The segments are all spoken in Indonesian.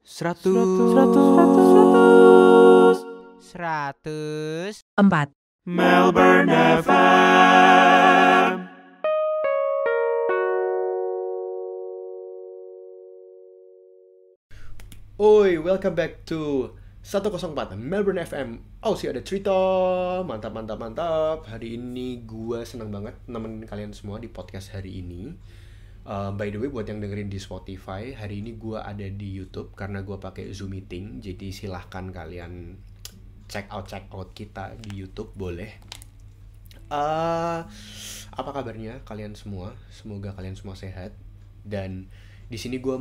Seratus. 4. Melbourne FM. Oi, welcome back to 104 Melbourne FM. Oh, sih ada cerita. Mantap. Hari ini gue seneng banget nemenin kalian semua di podcast hari ini. By the way, buat yang dengerin di Spotify, hari ini gue ada di YouTube karena gue pakai Zoom meeting. Jadi silahkan kalian check out kita di YouTube, boleh. Apa kabarnya kalian semua? Semoga kalian semua sehat. Dan di sini gue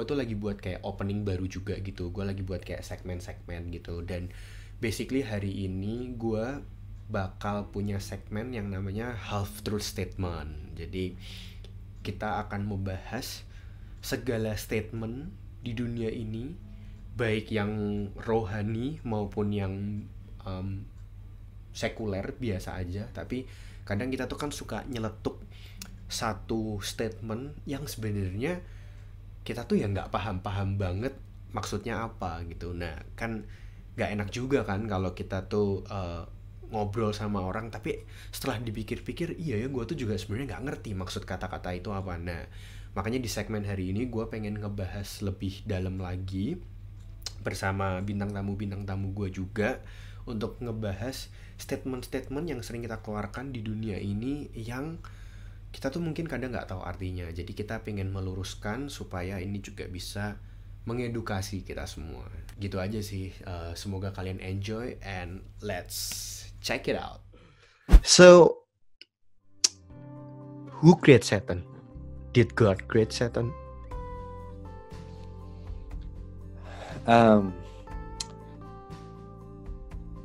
tuh lagi buat kayak opening baru juga gitu. Gue lagi buat kayak segmen-segmen gitu. Dan basically hari ini gue bakal punya segmen yang namanya Half Truth Statement. Jadi kita akan membahas segala statement di dunia ini, baik yang rohani maupun yang sekuler biasa aja. Tapi kadang kita tuh kan suka nyeletuk satu statement yang sebenarnya kita tuh ya nggak paham banget maksudnya apa gitu. Nah kan nggak enak juga kan kalau kita tuh ngobrol sama orang tapi setelah dipikir-pikir, iya ya gue tuh juga sebenarnya nggak ngerti maksud kata-kata itu apa. Nah makanya di segmen hari ini gue pengen ngebahas lebih dalam lagi bersama bintang tamu gue juga untuk ngebahas statement-statement yang sering kita keluarkan di dunia ini yang kita tuh mungkin kadang nggak tahu artinya. Jadi kita pengen meluruskan supaya ini juga bisa mengedukasi kita semua. Gitu aja sih. Semoga kalian enjoy and let's check it out. So, who created Satan? Did God create Satan?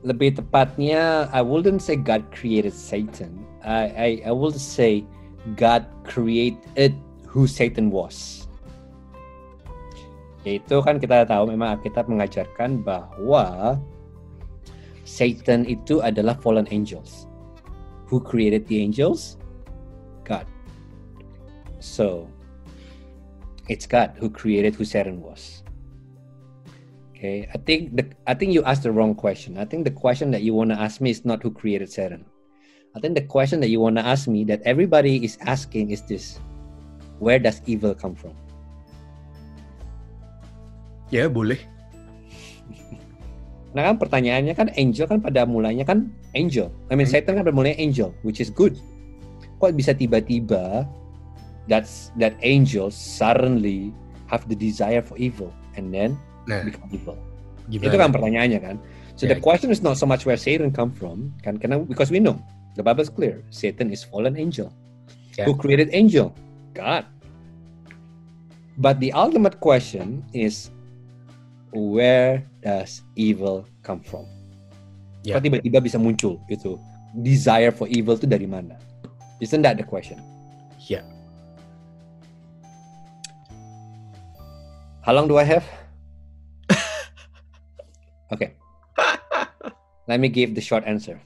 Lebih tepatnya, I wouldn't say God created Satan. I would say God created who Satan was. Yaitu kan kita tahu memang Alkitab mengajarkan bahwa Satan itu adalah fallen angels. Who created the angels? God. So, it's God who created who Satan was. Okay, I think you asked the wrong question. I think the question that you want to ask me is not who created Satan. I think the question that you want to ask me that everybody is asking is this: where does evil come from? Ya, boleh. Nah kan pertanyaannya kan angel kan pada mulanya kan angel. Satan kan pada mulanya angel, which is good. Kok bisa tiba-tiba that angel suddenly have the desire for evil and then become evil? Gimana? Itu kan pertanyaannya kan. So the question is not so much where Satan come from, kan? Because we know the Bible is clear. Satan is fallen angel. Yeah. Who created angel? God. But the ultimate question is, where does evil come from? Yeah. Kok tiba-tiba bisa muncul gitu? Desire for evil itu dari mana? Isn't that the question? Yeah. How long do I have? Okay. Let me give the short answer.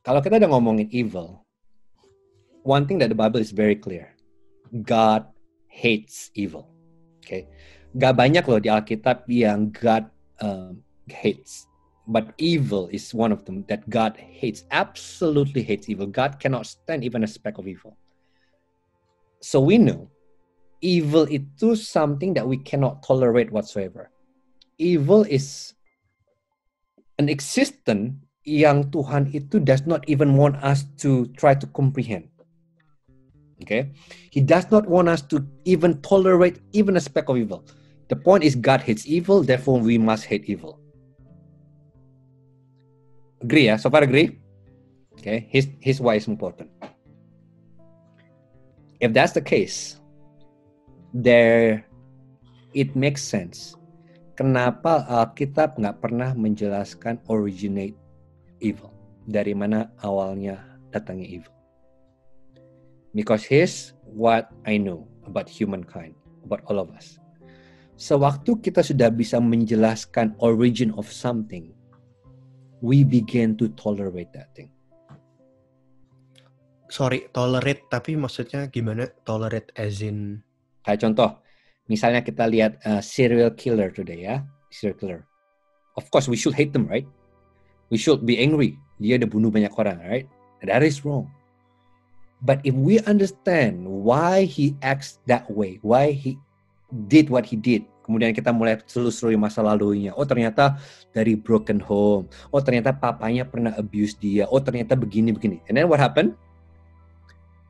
Kalau kita udah ngomongin evil, one thing that the Bible is very clear. God hates evil. Okay. Gak banyak loh di Alkitab yang God hates. But evil is one of them that God hates. Absolutely hates evil. God cannot stand even a speck of evil. So we know evil itu something that we cannot tolerate whatsoever. Evil is an existence yang Tuhan itu does not even want us to try to comprehend. Okay? He does not want us to even tolerate even a speck of evil. The point is God hates evil, therefore we must hate evil. Agree, ya? So far agree? Okay, here's why it's important. If that's the case, it makes sense. Kenapa Alkitab nggak pernah menjelaskan originate evil? Dari mana awalnya datangnya evil? Because here's what I know about humankind, about all of us. Sewaktu kita sudah bisa menjelaskan origin of something, we begin to tolerate that thing. tolerate, tapi maksudnya gimana? Tolerate as in Kayak contoh, misalnya kita lihat serial killer today ya, serial killer. Of course we should hate them, right? We should be angry. Dia udah bunuh banyak orang, right? That is wrong. But if we understand why he acts that way, why he did what he did, kemudian kita mulai telusuri masa lalunya. Oh ternyata dari broken home. Oh ternyata papanya pernah abuse dia. Oh ternyata begini-begini. And then what happened?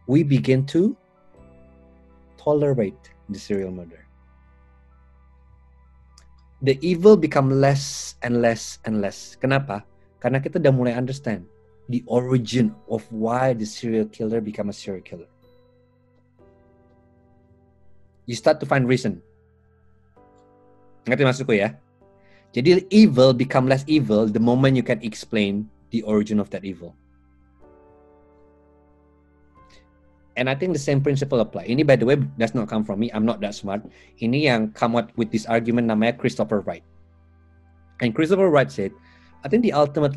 We begin to tolerate the serial murder. The evil become less and less and less. Kenapa? Karena kita udah mulai understand the origin of why the serial killer become a serial killer. You start to find reason. Ngerti maksudku ya? Jadi evil become less evil the moment you can explain the origin of that evil. And I think the same principle apply. Ini by the way does not come from me. I'm not that smart. Ini yang come up with this argument namanya Christopher Wright. And Christopher Wright said, I think the ultimate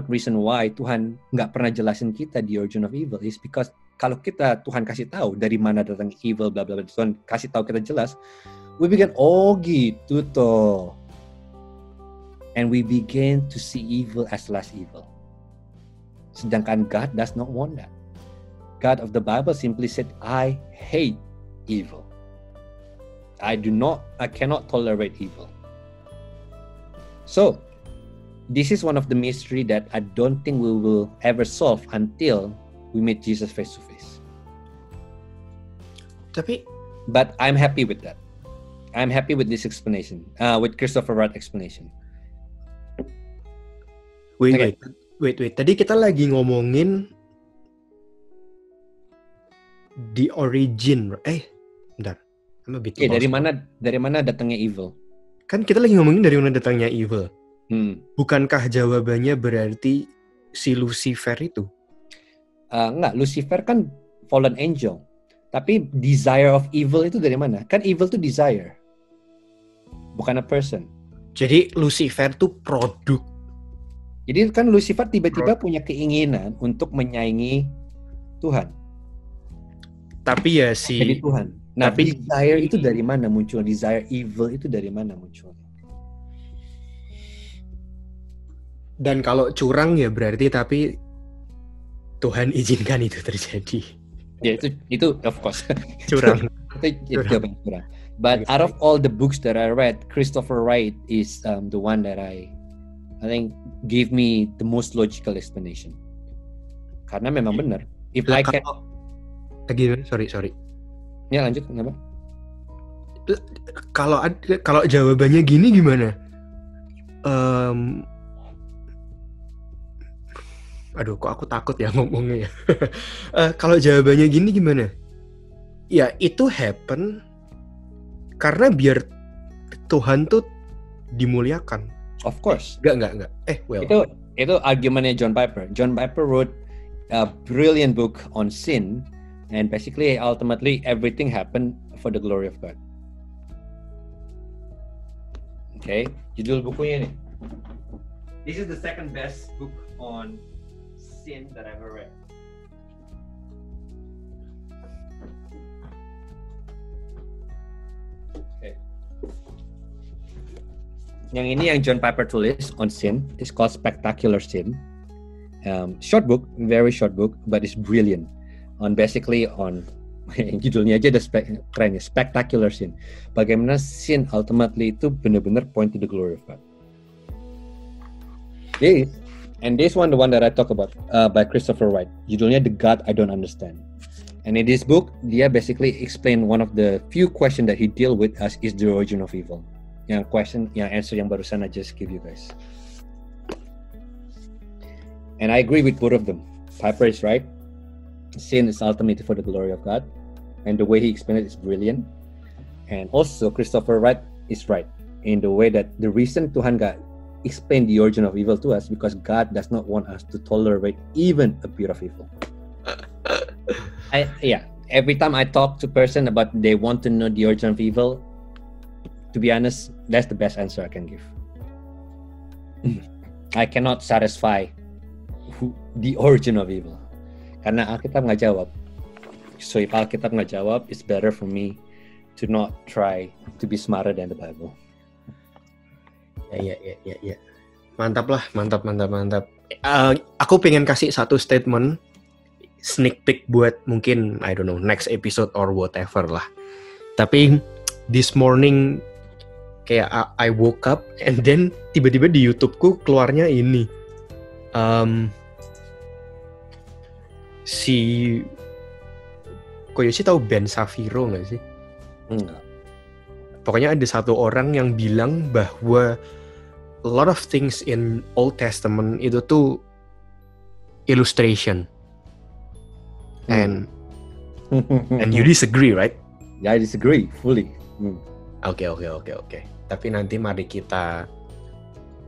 reason why Tuhan nggak pernah jelasin kita the origin of evil is because kalau Tuhan kasih tahu dari mana datang evil, bla bla bla, Tuhan kasih tahu kita jelas, we begin, oh gitu toh. And we begin to see evil as less evil. Sedangkan God does not want that. God of the Bible simply said, I hate evil. I cannot tolerate evil. So, this is one of the mystery that I don't think we will ever solve until we meet Jesus face to face. But I'm happy with that. I'm happy with this explanation, with Christopher Wright explanation. Wait. Tadi kita lagi ngomongin the origin. Bentar. Dari mana datangnya evil? Kan kita lagi ngomongin dari mana datangnya evil. Bukankah jawabannya berarti si Lucifer itu? Enggak, Lucifer kan fallen angel. Tapi desire of evil itu dari mana? Kan evil itu desire. Bukan a person. Jadi Lucifer tuh produk. Jadi kan Lucifer tiba-tiba punya keinginan untuk menyaingi Tuhan. Tapi ya jadi Tuhan. Nah, desire itu dari mana muncul? Desire evil itu dari mana muncul? Dan kalau curang ya berarti tapi Tuhan izinkan itu terjadi. Ya itu of course. Curang. Itu jawaban curang. But out of all the books that I read, Christopher Wright is the one that I think gave me the most logical explanation. Karena memang benar. If I can sorry. Ya lanjut, kenapa? Kalau jawabannya gini gimana? Aduh, kok aku takut ya ngomongnya ya. Kalau jawabannya gini gimana? Ya itu happen karena biar Tuhan tuh dimuliakan. Of course. Enggak. Itu argumennya John Piper. John Piper wrote a brilliant book on sin. And basically, ultimately, everything happened for the glory of God. Okay, judul bukunya nih. This is the second best book on sin that I've ever read. Okay. Yang ini yang John Piper tulis on sin. It's called Spectacular Sin. Short book, very short book, but it's brilliant. On judulnya aja udah keren ya, Spectacular Sin. Bagaimana sin ultimately itu benar-benar point to the glory of God. This one, the one that I talk about by Christopher Wright. Judulnya The God I Don't Understand. And in this book, dia basically explain one of the few questions that he deal with as is the origin of evil. Yang answer yang barusan I just give you guys. And I agree with both of them. Piper is right. Sin is ultimately for the glory of God, and the way he explained it is brilliant. And also Christopher Wright is right in the way that the reason Tuhan God explained the origin of evil to us because God does not want us to tolerate even a bit of evil. Every time I talk to a person about they want to know the origin of evil, to be honest, that's the best answer I can give. I cannot satisfy the origin of evil. Karena Alkitab nggak jawab. So if Alkitab nggak jawab, it's better for me to not try to be smarter than the Bible. Ya. Mantap. Aku pengen kasih satu statement sneak peek buat mungkin I don't know next episode or whatever lah. Tapi this morning kayak I woke up and then tiba-tiba di YouTube-ku keluarnya ini si Koyoshi tahu Ben Shapiro nggak sih? Enggak. Pokoknya ada satu orang yang bilang bahwa a lot of things in Old Testament itu tuh illustration. And you disagree, right? Yeah, I disagree fully. Oke. Tapi nanti mari kita,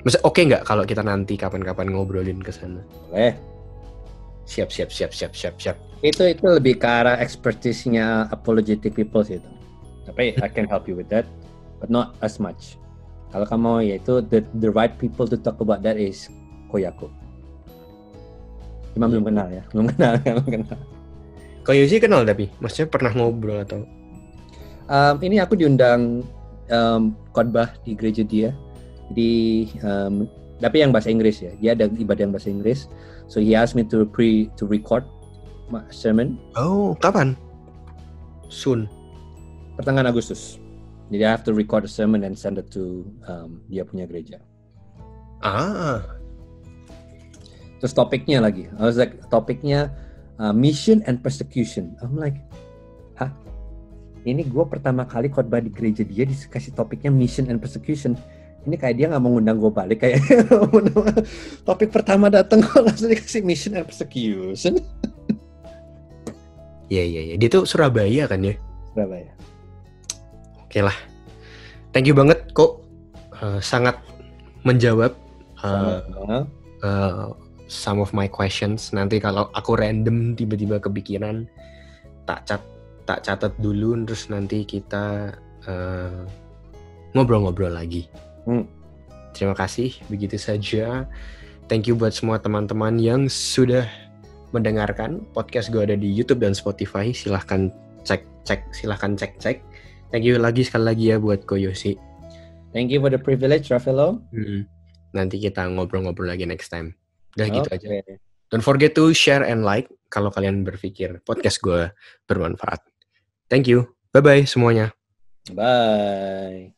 maksudnya oke nggak kalau kita nanti kapan-kapan ngobrolin ke sana? Boleh. Siap. Itu lebih ke arah expertise-nya apologetic people sih itu. Tapi I can help you with that, but not as much. Kalau kamu yaitu the right people to talk about that is Koyaku. Cuma belum kenal. Koyoshi kenal tapi, maksudnya pernah ngobrol atau? Ini aku diundang khotbah di gereja dia. Jadi tapi yang bahasa Inggris ya. Dia ada ibadah yang bahasa Inggris. So he asked me to record my sermon. Oh, kapan? Soon. Pertengahan Agustus. Jadi I have to record a sermon and send it to dia punya gereja. Terus topiknya lagi. I was like topiknya mission and persecution. I'm like, hah? Ini gue pertama kali khotbah di gereja dia dikasih topiknya mission and persecution. Ini kayak dia nggak mau ngundang gue balik kayak topik pertama datang kok langsung dikasih mission and persecution. Iya. Dia tuh Surabaya kan ya? Surabaya. Oke lah. Thank you banget kok. Sangat menjawab some of my questions. Nanti kalau aku random tiba-tiba kepikiran tak catat dulu, terus nanti kita ngobrol-ngobrol lagi. Terima kasih, begitu saja. Thank you buat semua teman-teman yang sudah mendengarkan podcast gue ada di YouTube dan Spotify. Silahkan cek. Thank you sekali lagi ya buat Koyoshi. Thank you for the privilege, Rafaelo. Nanti kita ngobrol-ngobrol lagi next time. Udah gitu aja. Don't forget to share and like kalau kalian berpikir podcast gue bermanfaat. Thank you. Bye-bye semuanya. Bye.